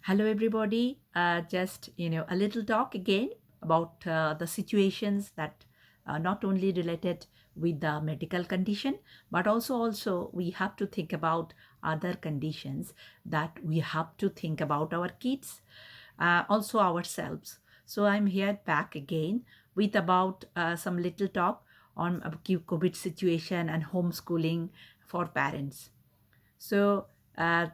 Hello, everybody. Just a little talk again about the situations that not only related with the medical condition, but also we have to think about other conditions that we have to think about our kids, also ourselves. So I'm here back again with about some little talk on COVID situation and homeschooling for parents. So uh,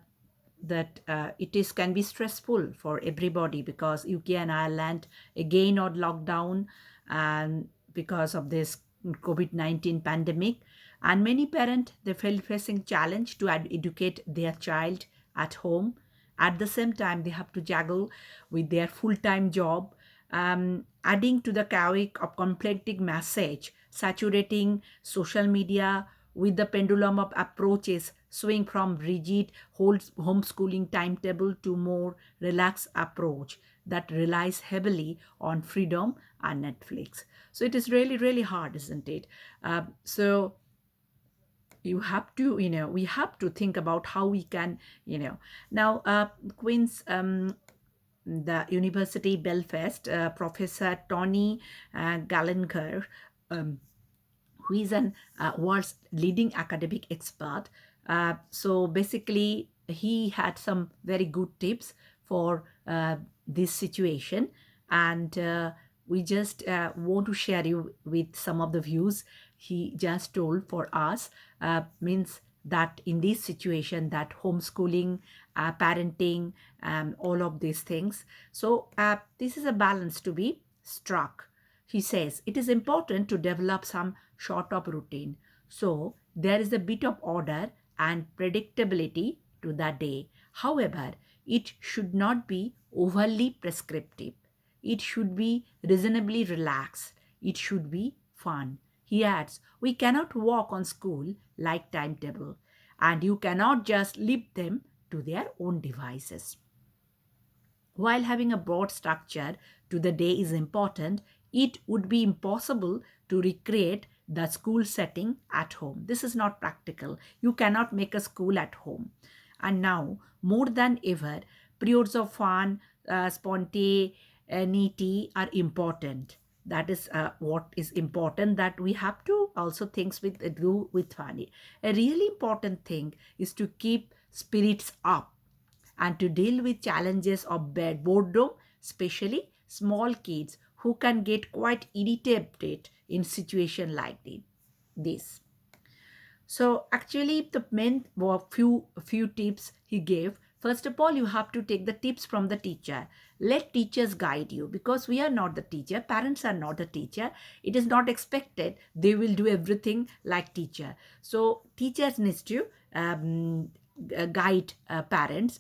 that it is can be stressful for everybody because UK and Ireland again on lockdown and because of this COVID-19 pandemic, and many parents they feel facing challenge to educate their child at home. At the same time, they have to juggle with their full-time job, adding to the chaos of conflicting message, saturating social media with the pendulum of approaches swing from rigid homeschooling timetable to more relaxed approach that relies heavily on freedom and Netflix. So it is really hard, isn't it? So you have to we have to think about how we can now Queen's the University Belfast Professor Tony Gallagher, um, who is an world's leading academic expert. So basically, he had some very good tips for this situation, and we just want to share you with some of the views he just told for us. Means that in this situation, that homeschooling, parenting, all of these things. So this is a balance to be struck. He says it is important to develop some sort of routine. So there is a bit of order and predictability to the day. However, it should not be overly prescriptive. It should be reasonably relaxed. It should be fun. He adds, we cannot walk on school like timetable, and you cannot just leave them to their own devices. While having a broad structure to the day is important, it would be impossible to recreate the school setting at home. This is not practical. You cannot make a school at home. And now, more than ever, periods of fun, spontaneity are important. That is what is important, that we have to also things with do with fun. A really important thing is to keep spirits up and to deal with challenges of bad boredom, especially small kids who can get quite irritated in situation like this. So actually, the main were few tips he gave. First of all, you have to take the tips from the teacher. Let teachers guide you because we are not the teacher. Parents are not the teacher. It is not expected they will do everything like teacher. So teachers needs to guide parents.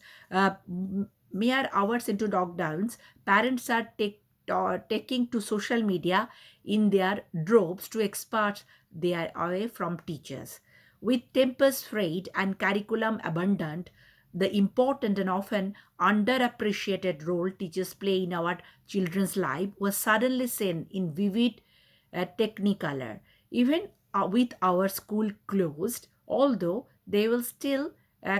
Mere hours into lockdowns, parents are taking to social media in their droves to expert their away from teachers. With tempers frayed and curriculum abundant, the important and often underappreciated role teachers play in our children's life was suddenly seen in vivid technicolor. Even with our school closed, although they will still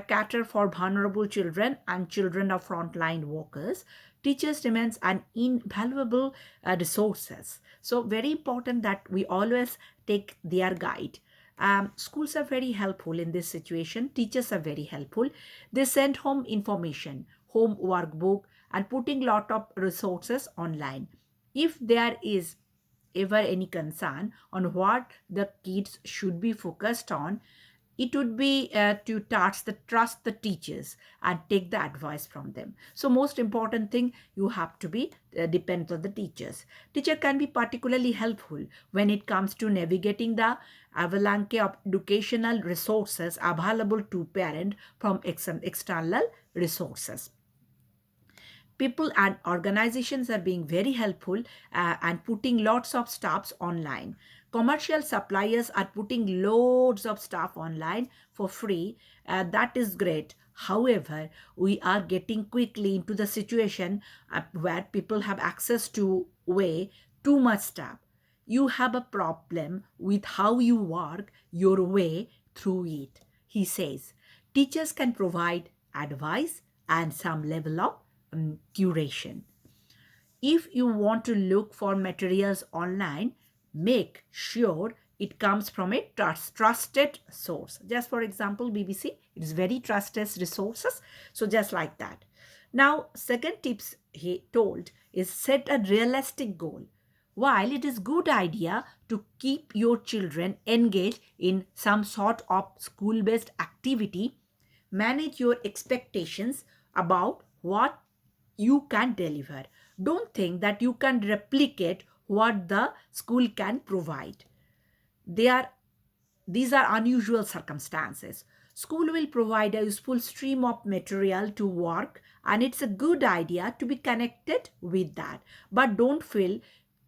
cater for vulnerable children and children of frontline workers, teachers remains an invaluable resources. So very important that we always take their guide. Schools are very helpful in this situation. Teachers are very helpful. They send home information, home workbook, and putting lot of resources online. If there is ever any concern on what the kids should be focused on, it would be to trust the teachers and take the advice from them. So most important thing, you have to be depend on the teachers. Teacher can be particularly helpful when it comes to navigating the avalanche of educational resources available to parent from external resources. People and organizations are being very helpful and putting lots of stuffs online. Commercial suppliers are putting loads of stuff online for free. That is great. However, we are getting quickly into the situation where people have access to way too much stuff. You have a problem with how you work your way through it. He says teachers can provide advice and some level of curation. If you want to look for materials online, make sure it comes from a trusted source. Just for example, BBC, it is very trusted resources. So just like that. Now, second tips he told is set a realistic goal. While it is good idea to keep your children engaged in some sort of school-based activity, manage your expectations about what you can deliver. Don't think that you can replicate what the school can provide. They are These are unusual circumstances. School will provide a useful stream of material to work, and it's a good idea to be connected with that. But don't feel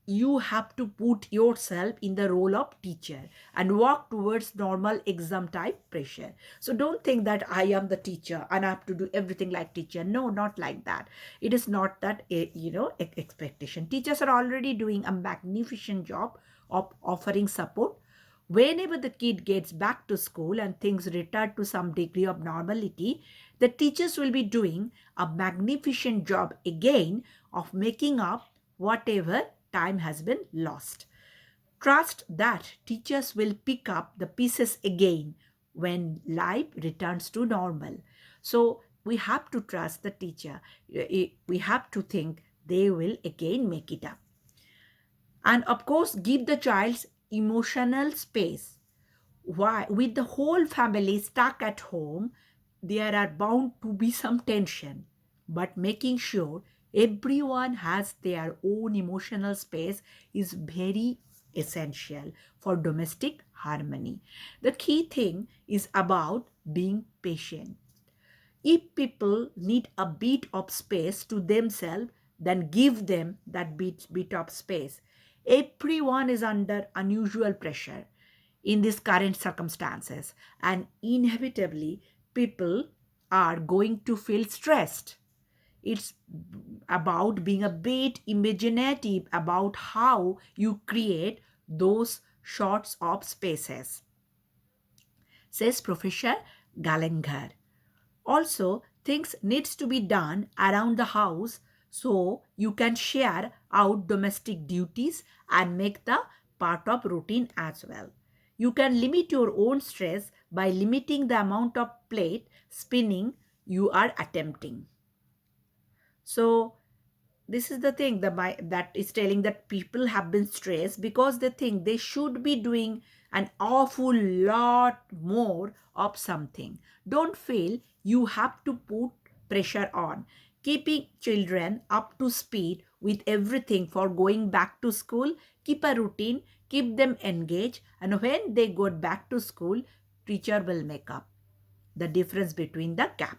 you have to put yourself in the role of teacher and walk towards normal exam type pressure. So don't think that I am the teacher and I have to do everything like teacher. No, not like that. It is not that expectation. Teachers are already doing a magnificent job of offering support. Whenever the kid gets back to school and things return to some degree of normality, the teachers will be doing a magnificent job again of making up whatever time has been lost. Trust that teachers will pick up the pieces again when life returns to normal. So we have to trust the teacher. We have to think they will again make it up. And of course, give the child emotional space. Why? With the whole family stuck at home, there are bound to be some tension. But making sure everyone has their own emotional space is very essential for domestic harmony. The key thing is about being patient. If people need a bit of space to themselves, then give them that bit of space. Everyone is under unusual pressure in these current circumstances, and inevitably, people are going to feel stressed. It's about being a bit imaginative about how you create those sorts of spaces, says Professor Gallagher. Also, things needs to be done around the house so you can share out domestic duties and make the part of routine as well. You can limit your own stress by limiting the amount of plate spinning you are attempting. So this is the thing that is telling that people have been stressed because they think they should be doing an awful lot more of something. Don't feel you have to put pressure on. Keeping children up to speed with everything for going back to school, keep a routine, keep them engaged, and when they go back to school, teacher will make up the difference between the gap.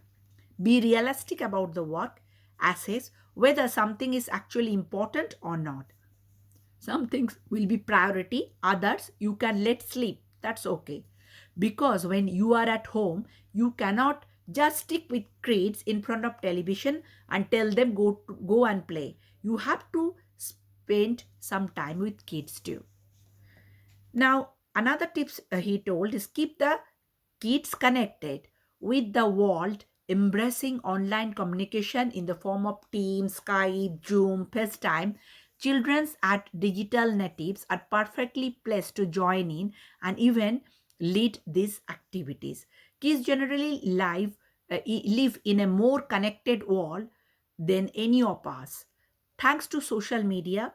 Be realistic about the work, assess whether something is actually important or not. Some things will be priority, others you can let sleep. That's okay. Because when you are at home, you cannot just stick with kids in front of television and tell them go and play. You have to spend some time with kids too. Now, another tips he told is keep the kids connected with the world, embracing online communication in the form of Teams, Skype, Zoom, FaceTime. Children at digital natives are perfectly placed to join in and even lead these activities. Kids generally live in a more connected world than any of us. Thanks to social media,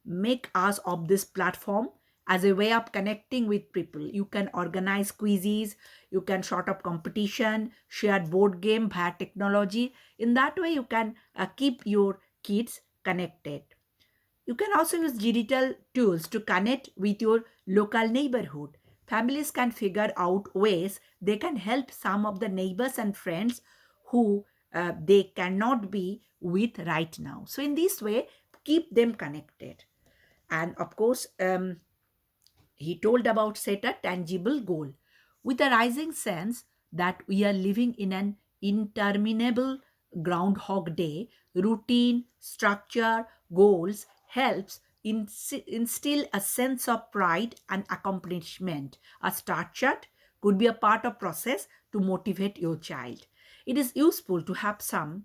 make us of this platform as a way of connecting with people. You can organize quizzes, you can sort of competition, share board game via technology. In that way, you can keep your kids connected. You can also use digital tools to connect with your local neighborhood. Families can figure out ways they can help some of the neighbors and friends who they cannot be with right now. So, in this way, keep them connected. And of course, he told about set a tangible goal with a rising sense that we are living in an interminable groundhog day. Routine, structure, goals helps instill a sense of pride and accomplishment. A start chart could be a part of process to motivate your child. It is useful to have some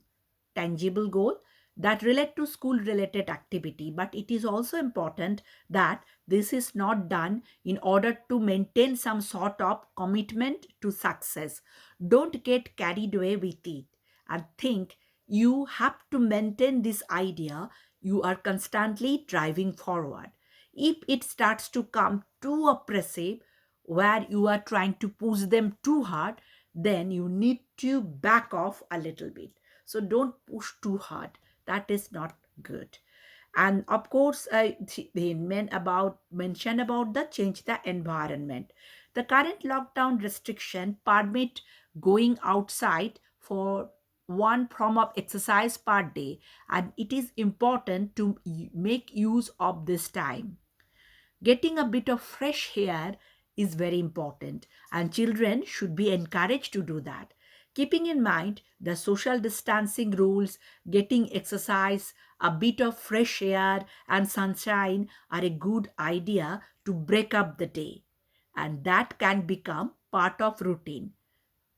tangible goal that relate to school related activity, but it is also important that this is not done in order to maintain some sort of commitment to success. Don't get carried away with it and think you have to maintain this idea. You are constantly driving forward. If it starts to come too oppressive, where you are trying to push them too hard, then you need to back off a little bit. So don't push too hard. That is not good. And of course, they mention about the change the environment. The current lockdown restriction permit going outside for one form of exercise per day, and it is important to make use of this time. Getting a bit of fresh air is very important, and children should be encouraged to do that. Keeping in mind the social distancing rules, getting exercise, a bit of fresh air, and sunshine are a good idea to break up the day, and that can become part of routine.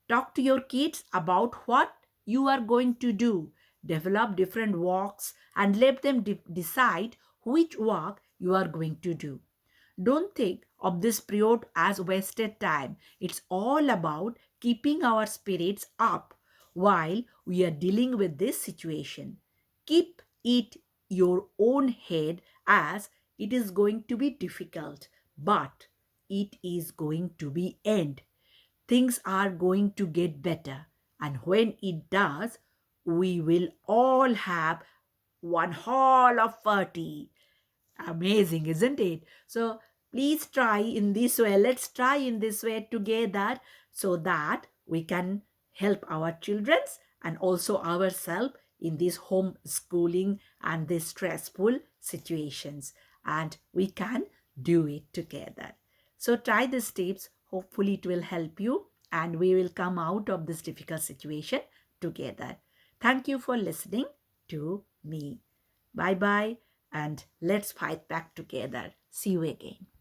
Talk to your kids about what you are going to do. Develop different walks and let them decide which walk you are going to do. Don't think of this period as wasted time. It's all about keeping our spirits up while we are dealing with this situation. Keep it your own head as it is going to be difficult, but it is going to be end. Things are going to get better, and when it does, we will all have one hall of party. Amazing, isn't it? So please try in this way. Let's try in this way together so that we can help our children and also ourselves in this homeschooling and these stressful situations. And we can do it together. So try these tips. Hopefully it will help you and we will come out of this difficult situation together. Thank you for listening to me. Bye bye and let's fight back together. See you again.